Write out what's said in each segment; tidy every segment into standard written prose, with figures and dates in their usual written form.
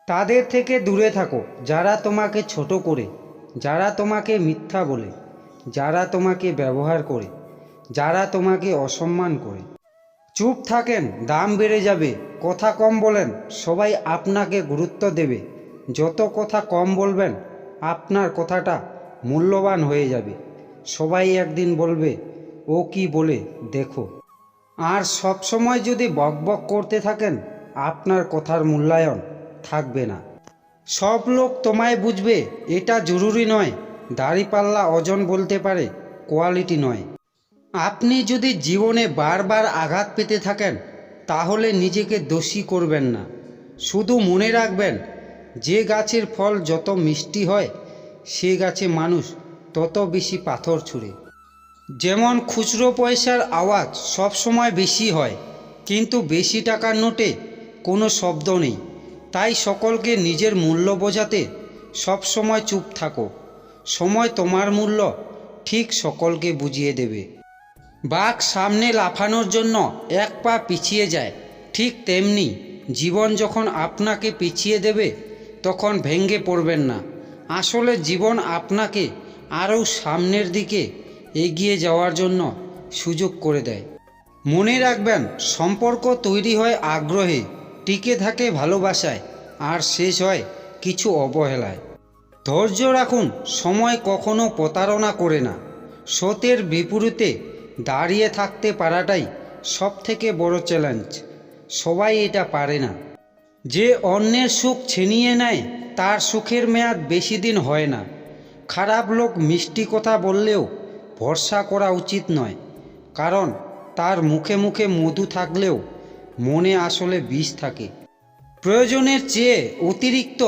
তাদের থেকে দূরে থাকো যারা তোমাকে ছোট করে, যারা তোমাকে মিথ্যা বলে, যারা তোমাকে ব্যবহার করে, যারা তোমাকে অসম্মান করে। চুপ থাকেন, দাম বেড়ে যাবে। কথা কম বলেন, সবাই আপনাকে গুরুত্ব দেবে। যত কথা কম বলবেন, আপনার কথাটা মূল্যবান হয়ে যাবে। সবাই একদিন বলবে, ও কি বলে দেখো। আর সব সময় যদি বকবক করতে থাকেন, আপনার কথার মূল্যায়ন থাকবে না। সব লোক তোমায় বুঝবে এটা জরুরি নয়। দাড়িপাল্লা ওজন বলতে পারে, কোয়ালিটি নয়। আপনি যদি জীবনে বারবার আঘাত পেতে থাকেন, তাহলে নিজেকে দোষী করবেন না। শুধু মনে রাখবেন, যে গাছের ফল যত মিষ্টি হয়, সে গাছে মানুষ তত বেশি পাথর ছুঁড়ে। যেমন খুচরো পয়সার আওয়াজ সব সময় বেশি হয়, কিন্তু বেশি টাকার নোটে কোনো শব্দ নেই। তাই সকলকে নিজের মূল্য বোঝাতে সব সময় চুপ থাকো। সময় তোমার মূল্য ঠিক সকলকে বুঝিয়ে দেবে। বাঘ সামনে লাফানোর জন্য এক পা পিছিয়ে যায়, ঠিক তেমনি জীবন যখন আপনাকে পিছিয়ে দেবে, তখন ভেঙে পড়বেন না। আসলে জীবন আপনাকে আরও সামনের দিকে এগিয়ে যাওয়ার জন্য সুযোগ করে দেয়। মনে রাখবেন, সম্পর্ক তৈরি হয় আগ্রহে, টিকে থাকে ভালোবাসায়, আর শেষ হয় কিছু অবহেলায়। ধৈর্য রাখুন, সময় কখনো প্রতারণা করে না। সত্যের বিপরীতে দাঁড়িয়ে থাকতে পারাটাই সবথেকে বড় চ্যালেঞ্জ। সবাই এটা পারে না। যে অন্যের সুখ ছিনিয়ে নেয়, তার সুখের মেয়াদ বেশি দিন হয় না। খারাপ লোক মিষ্টি কথা বললেও ভরসা করা উচিত নয়, কারণ তার মুখে মুখে মধু থাকলেও মনে আসলে বিষ থাকে। প্রয়োজনের চেয়ে অতিরিক্ত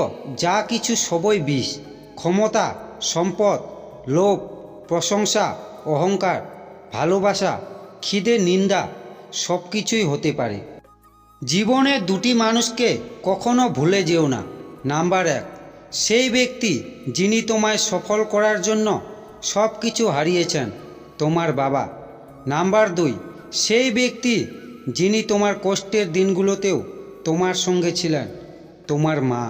যা কিছু সবই বিষ। ক্ষমতা, সম্পদ, লোভ, প্রশংসা, অহংকার, ভালোবাসা, খিদে, নিন্দা সব কিছুই হতে পারে। জীবনে দুটি মানুষকে কখনো ভুলে যেও না। নাম্বার 1, সেই ব্যক্তি যিনি তোমায় সফল করার জন্য সব কিছু হারিয়েছেন, তোমার বাবা। নাম্বার 2, সেই ব্যক্তি যিনি তোমার কষ্টের দিনগুলোতেও তোমার সঙ্গে ছিলেন, তোমার মা।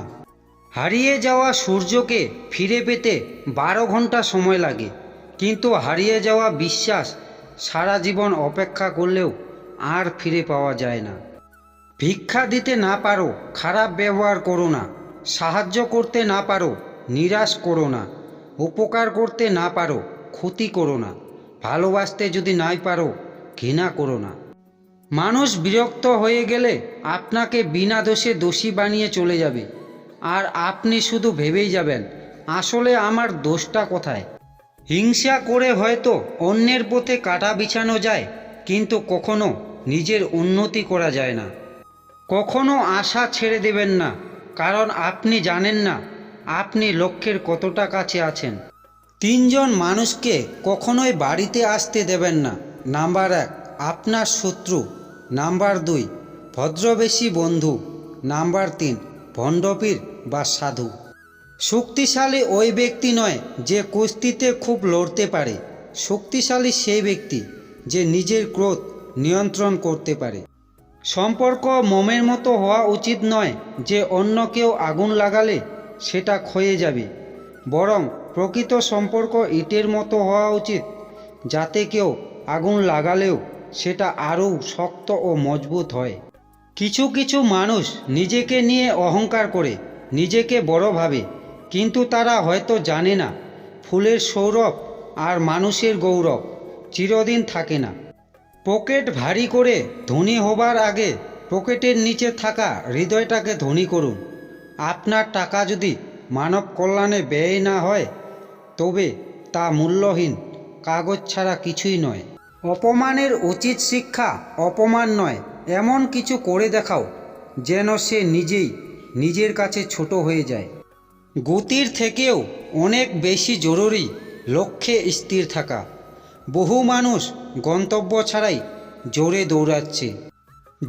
হারিয়ে যাওয়া সূর্যকে ফিরে পেতে 12 ঘন্টা সময় লাগে, কিন্তু হারিয়ে যাওয়া বিশ্বাস সারা জীবন অপেক্ষা করলেও আর ফিরে পাওয়া যায় না। ভিক্ষা দিতে না পারো, খারাপ ব্যবহার করো না। সাহায্য করতে না পারো, নিরাশ করো না। উপকার করতে না পারো, ক্ষতি করো না। ভালোবাসতে যদি নাই পারো, ঘৃণা করো না। মানুষ বিরক্ত হয়ে গেলে আপনাকে বিনা দোষে দোষী বানিয়ে চলে যাবে, আর আপনি শুধু ভেবেই যাবেন, আসলে আমার দোষটা কোথায়। হিংসা করে হয়তো অন্যের পথে কাঁটা বিছানো যায়, কিন্তু কখনো নিজের উন্নতি করা যায় না। কখনো আশা ছেড়ে দেবেন না, কারণ আপনি জানেন না আপনি লক্ষ্যের কতটা কাছে আছেন। 3 জন মানুষকে কখনোই বাড়িতে আসতে দেবেন না। নাম্বার 1, আপনার শত্রু। নাম্বার 2, ভদ্রবেশী বন্ধু। নাম্বার 3, ভণ্ডপীর বা সাধু। শক্তিশালী ওই ব্যক্তি নয় যে কুস্তিতে খুব লড়তে পারে। শক্তিশালী সেই ব্যক্তি যে নিজের ক্রোধ নিয়ন্ত্রণ করতে পারে। সম্পর্ক মোমের মতো হওয়া উচিত নয় যে অন্য কেউ আগুন লাগালে সেটা ক্ষয়ে যাবে, বরং প্রকৃত সম্পর্ক ইটের মতো হওয়া উচিত, যাতে কেউ আগুন লাগালেও সেটা আরও শক্ত ও মজবুত হয়। কিছু কিছু মানুষ নিজেকে নিয়ে অহংকার করে, নিজেকে বড় ভাবে, কিন্তু তারা হয়তো জানে না ফুলের সৌরভ আর মানুষের গৌরব চিরদিন থাকে না। পকেট ভারী করে ধনী হবার আগে পকেটের নিচে থাকা হৃদয়টাকে ধনী করুন। আপনার টাকা যদি মানব কল্যাণে ব্যয় না হয়, তবে তা মূল্যহীন কাগজ ছাড়া কিছুই নয়। অপমানের উচিত শিক্ষা অপমান নয়, এমন কিছু করে দেখাও যেন সে নিজেই নিজের কাছে ছোট হয়ে যায়। গতির থেকেও অনেক বেশি জরুরি লক্ষ্যে স্থির থাকা। বহু মানুষ গন্তব্য ছাড়াই জোরে দৌড়াচ্ছে।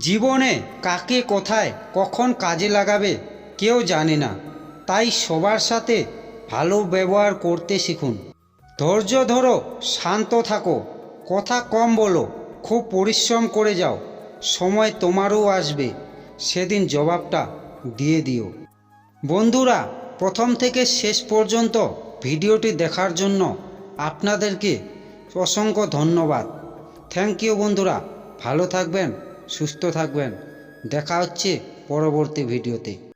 জীবনে কাকে কোথায় কখন কাজে লাগাবে কেউ জানে না, তাই সবার সাথে ভালো ব্যবহার করতে শিখুন। ধৈর্য ধরো, শান্ত থাকো, কথা কম বলো, খুব পরিশ্রম করে যাও। সময় তোমারও আসবে, সেদিন জবাবটা দিয়ে দিও। বন্ধুরা, প্রথম থেকে শেষ পর্যন্ত ভিডিওটি দেখার জন্য আপনাদেরকে অসংখ্য ধন্যবাদ। থ্যাংক ইউ বন্ধুরা। ভালো থাকবেন, সুস্থ থাকবেন। দেখা হচ্ছে পরবর্তী ভিডিওতে।